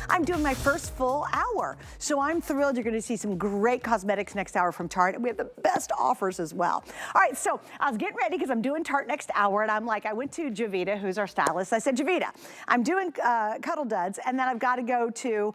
I'm doing my first full hour. So I'm thrilled. You're going to see some great cosmetics next hour from Tarte, and we have the best offers as well. All right, so I was getting ready because I'm doing Tarte next hour, and I'm like, I went to Javita, who's our stylist. I said, Javita, I'm doing Cuddle Duds, and then I've got to go to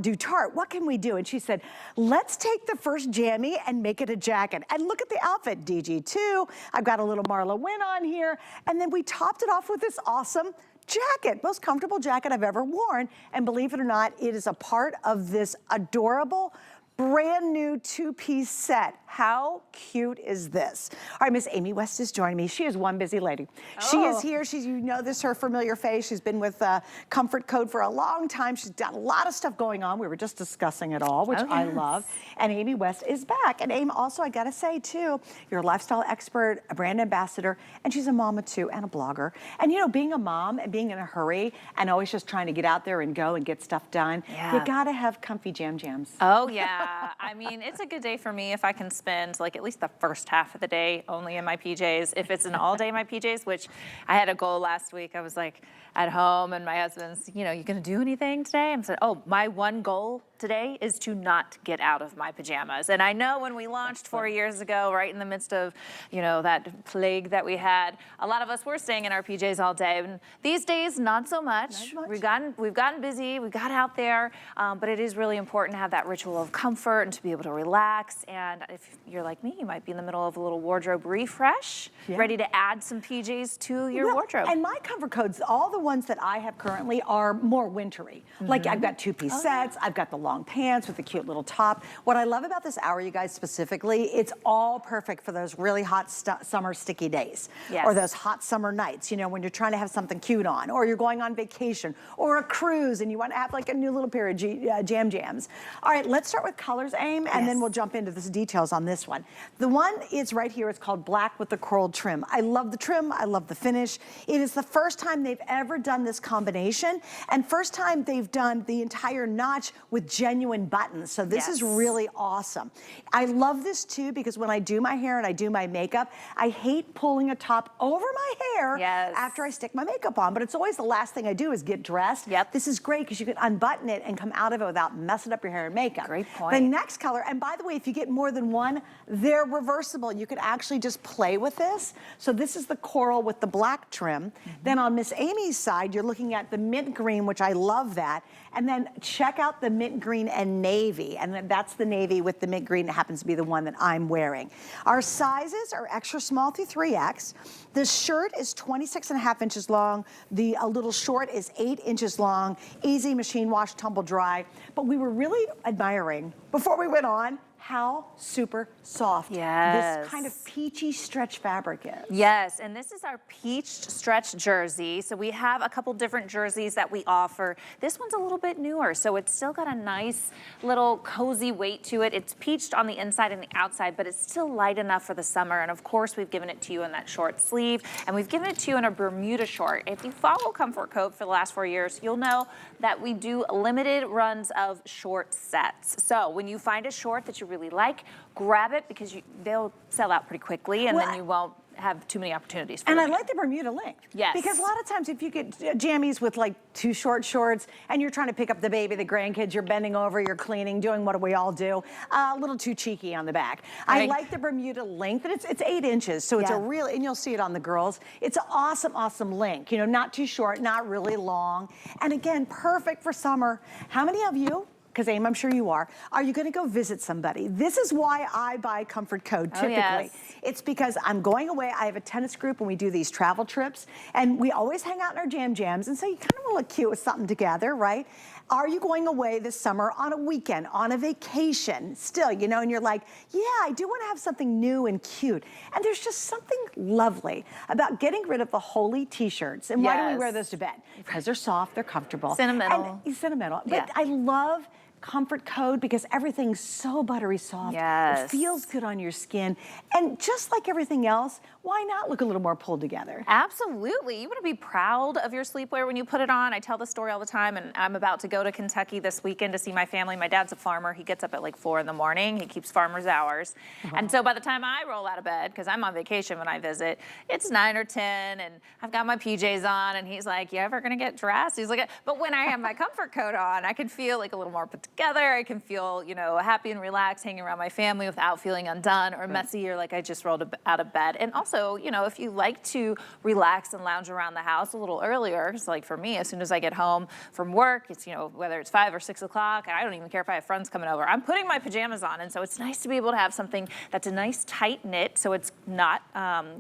do Tarte. What can we do? And she said, let's take the first jammy and make it a jacket. And look at the outfit, DG2. I've got a little Marla Wynn on here, and then we topped it off with this awesome jacket, most comfortable jacket I've ever worn. And believe it or not, it is a part of this adorable, brand new two-piece set. How cute is this? All right, Miss Amy West is joining me. She is one busy lady. Oh. She is here. She's, you know this, her familiar face. She's been with Comfort Code for a long time. She's got a lot of stuff going on. We were just discussing it all, which I love. And Amy West is back. And Amy, also, I gotta say too, you're a lifestyle expert, a brand ambassador, and she's a mama too, and a blogger. And you know, being a mom and being in a hurry and always just trying to get out there and go and get stuff done, you gotta have comfy jams. Oh yeah, I mean, it's a good day for me if I can spend like at least the first half of the day only in my PJs. If it's an all day in my PJs, which I had a goal last week. I was like at home and my husband's, you know, you gonna do anything today? I said, oh, my one goal today is to not get out of my pajamas. And I know when we launched 4 years ago, right in the midst of, you know, that plague that we had, a lot of us were staying in our PJs all day. And these days, not so much. We've gotten busy, we got out there, but it is really important to have that ritual of comfort and to be able to relax. And if you're like me, you might be in the middle of a little wardrobe refresh, ready to add some PJs to your wardrobe. And my comfort codes, all the ones that I have currently are more wintry. Like I've got two-piece sets, I've got the long pants with a cute little top. What I love about this hour, you guys, specifically, it's all perfect for those really hot summer sticky days. Or those hot summer nights, you know, when you're trying to have something cute on, or you're going on vacation, or a cruise, and you want to have like a new little pair of jams. All right, let's start with colors, Aim, and then we'll jump into the details on this one. The one is right here, it's called black with the coral trim. I love the trim, I love the finish. It is the first time they've ever done this combination, and first time they've done the entire notch with genuine buttons. So this is really awesome. I love this too because when I do my hair and I do my makeup, I hate pulling a top over my hair after I stick my makeup on, but it's always the last thing I do is get dressed. This is great because you can unbutton it and come out of it without messing up your hair and makeup. Great point. The next color, and by the way, if you get more than one, they're reversible. You could actually just play with this. So this is the coral with the black trim. Then on Miss Amy's side, you're looking at the mint green, which I love that. And then check out the mint green and navy. And that's the navy with the mint green. It happens to be the one that I'm wearing. Our sizes are extra small through 3X. The shirt is 26.5 inches long. The little short is 8 inches long. Easy machine wash, tumble dry. But we were really admiring, before we went on, how super soft this kind of peachy stretch fabric is. Yes, and this is our peach stretch jersey. So we have a couple different jerseys that we offer. This one's a little bit newer, so it's still got a nice little cozy weight to it. It's peached on the inside and the outside, but it's still light enough for the summer. And of course, we've given it to you in that short sleeve, and we've given it to you in a Bermuda short. If you follow Comfort Code for the last 4 years, you'll know that we do limited runs of short sets. So when you find a short that you really like, grab it because they'll sell out pretty quickly, and then you won't have too many opportunities for And I like the Bermuda length. Yes. Because a lot of times if you get jammies with like too short shorts and you're trying to pick up the baby, the grandkids, you're bending over, you're cleaning, doing what we all do, a little too cheeky on the back. I like the Bermuda length, and it's 8 inches, so it's a real, and you'll see it on the girls, it's an awesome, awesome length. You know, not too short, not really long. And again, perfect for summer. How many of you, because Aim, I'm sure you are you gonna go visit somebody? This is why I buy Comfort Code typically. It's because I'm going away, I have a tennis group and we do these travel trips, and we always hang out in our jams, and so you kind of wanna look cute with something together, right? Are you going away this summer on a weekend, on a vacation, still, you know, and you're like, yeah, I do wanna have something new and cute. And there's just something lovely about getting rid of the holey t-shirts. And why do we wear those to bed? Because they're soft, they're comfortable. Sentimental. And sentimental. But I love comfort coat because everything's so buttery soft. Yes. It feels good on your skin. And just like everything else, why not look a little more pulled together? Absolutely. You want to be proud of your sleepwear when you put it on. I tell the story all the time, and I'm about to go to Kentucky this weekend to see my family. My dad's a farmer. He gets up at like 4 in the morning. He keeps farmer's hours. And so by the time I roll out of bed, because I'm on vacation when I visit, it's 9 or 10, and I've got my PJs on, and he's like, you ever going to get dressed? He's like, but when I have my comfort coat on, I can feel like a little more put together. I can feel, you know, happy and relaxed hanging around my family without feeling undone or messy or like I just rolled out of bed. And also, you know, if you like to relax and lounge around the house a little earlier, because like for me, as soon as I get home from work, it's, you know, whether it's 5 or 6 o'clock, I don't even care if I have friends coming over, I'm putting my pajamas on. And so it's nice to be able to have something that's a nice tight knit, so it's not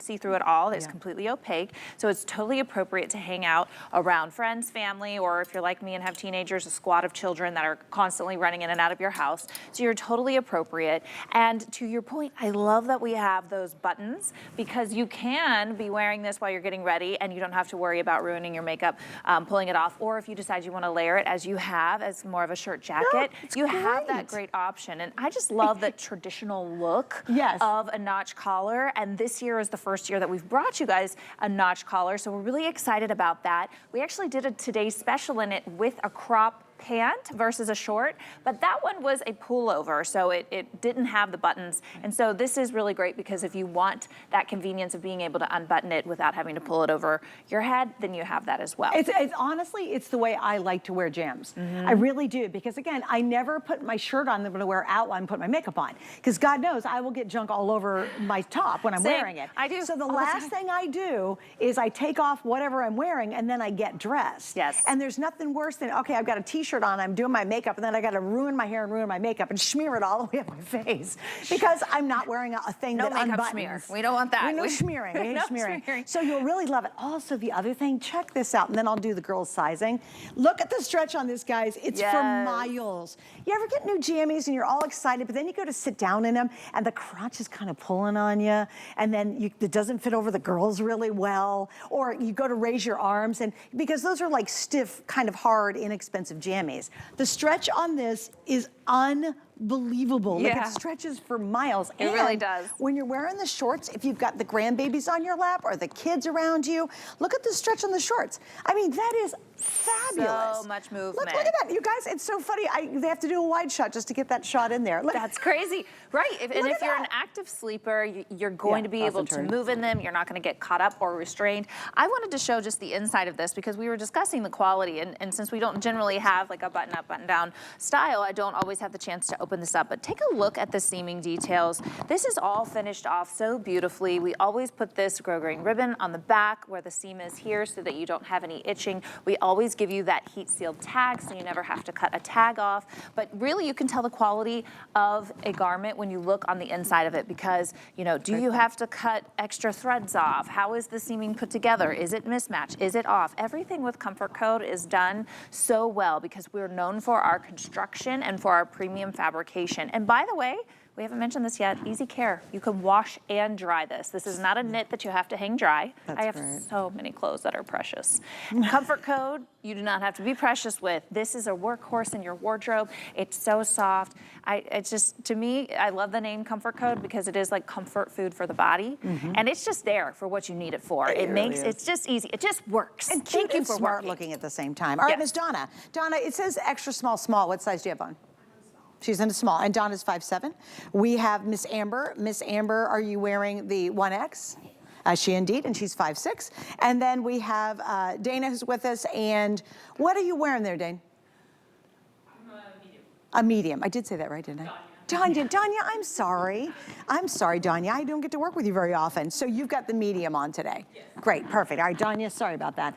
see-through at all, it's completely opaque. So it's totally appropriate to hang out around friends, family, or if you're like me and have teenagers, a squad of children that are constantly running in and out of your house. So you're totally appropriate. And to your point, I love that we have those buttons because you can be wearing this while you're getting ready and you don't have to worry about ruining your makeup, pulling it off. Or if you decide you want to layer it as you have, as more of a shirt jacket, you have that great option. And I just love the traditional look of a notch collar. And this year is the first year that we've brought you guys a notch collar. So we're really excited about that. We actually did a today's special in it with a crop pant versus a short, but that one was a pullover, so it didn't have the buttons. And so this is really great because if you want that convenience of being able to unbutton it without having to pull it over your head, then you have that as well. It's honestly, it's the way I like to wear jams. I really do, because again, I never put my shirt on that I'm gonna wear out while I'm putting my makeup on, because God knows I will get junk all over my top when I'm wearing it. I do. So the last thing I do is I take off whatever I'm wearing and then I get dressed. Yes. And there's nothing worse than, okay, I've got a t-shirt on, I'm doing my makeup, and then I got to ruin my hair and ruin my makeup and smear it all the way up my face because I'm not wearing a thing that unbuttons. Smear. We don't want that. We know smearing. We hate No smearing. smearing. So you'll really love it. Also, the other thing, check this out, and then I'll do the girls' sizing. Look at the stretch on this, guys. It's for miles. You ever get new jammies and you're all excited, but then you go to sit down in them and the crotch is kind of pulling on you, and then it doesn't fit over the girls really well, or you go to raise your arms, and because those are like stiff, kind of hard, inexpensive jammies. The stretch on this is unbelievable. Like it stretches for miles. It really does. When you're wearing the shorts, if you've got the grandbabies on your lap or the kids around you, look at the stretch on the shorts. I mean, that is fabulous. So much movement. Look at that. You guys, it's so funny. They have to do a wide shot just to get that shot in there. Look. That's crazy. Right. And if you're an active sleeper, you're going to be able to move in them. You're not going to get caught up or restrained. I wanted to show just the inside of this because we were discussing the quality. And since we don't generally have like a button up, button down style, I don't always have the chance to open this up. But take a look at the seaming details. This is all finished off so beautifully. We always put this grosgrain ribbon on the back where the seam is here so that you don't have any itching. We always give you that heat sealed tag so you never have to cut a tag off. But really you can tell the quality of a garment when you look on the inside of it because, you know, do you have to cut extra threads off? How is the seaming put together? Is it mismatched? Is it off? Everything with Comfort Code is done so well because we're known for our construction and for our premium fabrication. And by the way, we haven't mentioned this yet, easy care. You can wash and dry this. This is not a knit that you have to hang dry. I have so many clothes that are precious. Comfort Code, you do not have to be precious with. This is a workhorse in your wardrobe. It's so soft. It's just, to me, I love the name Comfort Code because it is like comfort food for the body. And it's just there for what you need it for. It's just easy. It just works. And cute and smart looking at the same time. All right, Miss Donna. Donna, it says extra small, small. What size do you have on? She's in a small, and Donna's 5'7". We have Miss Amber. Miss Amber, are you wearing the 1X? She indeed, and she's 5'6". And then we have Dana who's with us, and what are you wearing there, Dane? I'm a medium. A medium. I did say that right, didn't I? Danya, I'm sorry. I'm sorry, Danya. I don't get to work with you very often. So you've got the medium on today. Yes. Great, perfect. All right, Danya, sorry about that.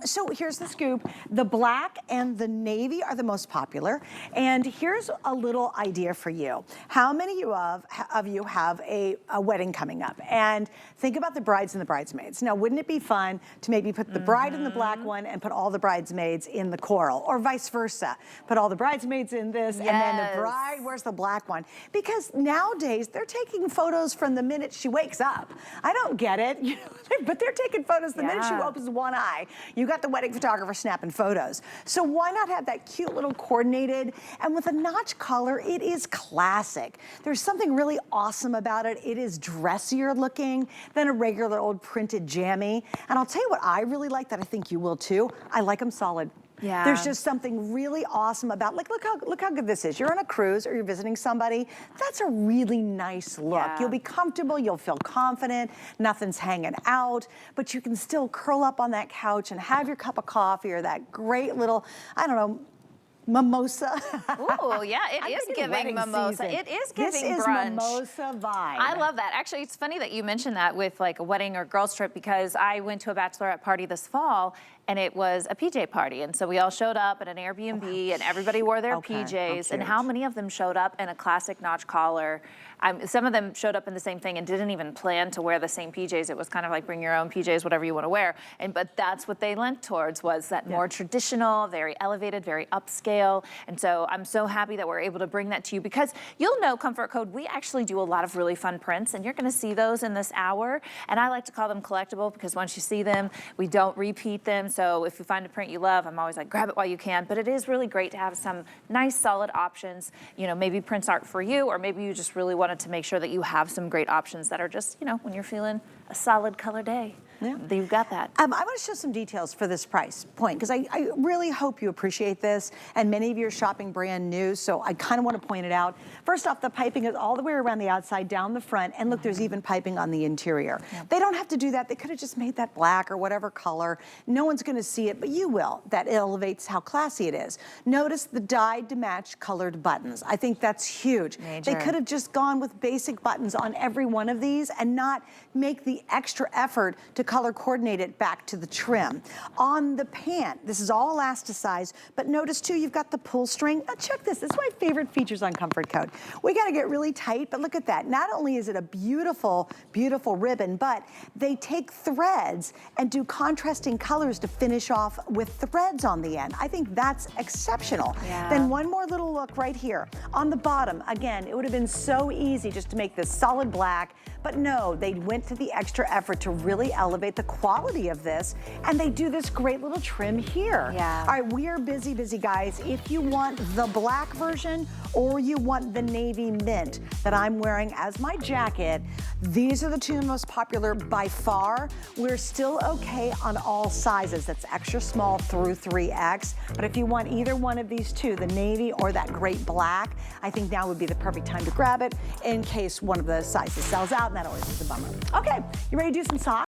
So here's the scoop. The black and the navy are the most popular. And here's a little idea for you. How many of you have a wedding coming up? And think about the brides and the bridesmaids. Now, wouldn't it be fun to maybe put the bride in the black one and put all the bridesmaids in the coral, or vice versa? Put all the bridesmaids in this, and then the bride wears the black black one, because nowadays they're taking photos from the minute she wakes up. I don't get it, you know, but they're taking photos the minute she opens one eye. You got the wedding photographer snapping photos. So why not have that cute little coordinated, and with a notch collar, it is classic. There's something really awesome about it. It is dressier looking than a regular old printed jammy. And I'll tell you what I really like that I think you will too. I like them solid. Yeah. There's just something really awesome about, like, look how good this is. You're on a cruise or you're visiting somebody. That's a really nice look. Yeah. You'll be comfortable, you'll feel confident, nothing's hanging out, but you can still curl up on that couch and have your cup of coffee or that great little, I don't know, mimosa. Ooh, yeah, it is giving mimosa. Season. It is giving this is brunch. mimosa vibe. I love that. Actually, it's funny that you mentioned that with like a wedding or girls trip, because I went to a bachelorette party this fall and it was a PJ party. And so we all showed up at an Airbnb and everybody wore their PJs. And how many of them showed up in a classic notch collar? Some of them showed up in the same thing and didn't even plan to wear the same PJs. It was kind of like bring your own PJs, whatever you want to wear. But that's what they lent towards, was that more traditional, very elevated, very upscale. And so I'm so happy that we're able to bring that to you, because you'll know Comfort Code, we actually do a lot of really fun prints, and you're going to see those in this hour. And I like to call them collectible, because once you see them, we don't repeat them. So if you find a print you love, I'm always like, grab it while you can. But it is really great to have some nice solid options. You know, maybe prints aren't for you, or maybe you just really wanted to make sure that you have some great options that are just, you know, when you're feeling a solid color day. Yeah. You've got that. I want to show some details for this price point, because I really hope you appreciate this, and many of you are shopping brand new, so I kind of want to point it out. First off, the piping is all the way around the outside, down the front, and look, there's even piping on the interior. They don't have to do that. They could have just made that black or whatever color. No one's going to see it, but you will. That elevates how classy it is. Notice the dyed to match colored buttons. I think that's huge. Major. They could have just gone with basic buttons on every one of these and not make the extra effort to color coordinate it back to the trim. On the pant, this is all elasticized, but notice too, you've got the pull string. Now check this, this is my favorite features on Comfort Code. We gotta get really tight, but look at that. Not only is it a beautiful, beautiful ribbon, but they take threads and do contrasting colors to finish off with threads on the end. I think that's exceptional. Then one more little look right here. On the bottom, again, it would have been so easy just to make this solid black, but no, they went to the extra effort to really elevate the quality of this, and they do this great little trim here. All right, we are busy, busy guys. If you want the black version or you want the navy mint that I'm wearing as my jacket, these are the two most popular by far. We're still okay on all sizes. That's extra small through 3X. But if you want either one of these two, the navy or that great black, I think now would be the perfect time to grab it in case one of the sizes sells out, and that always is a bummer. Okay, you ready to do some socks?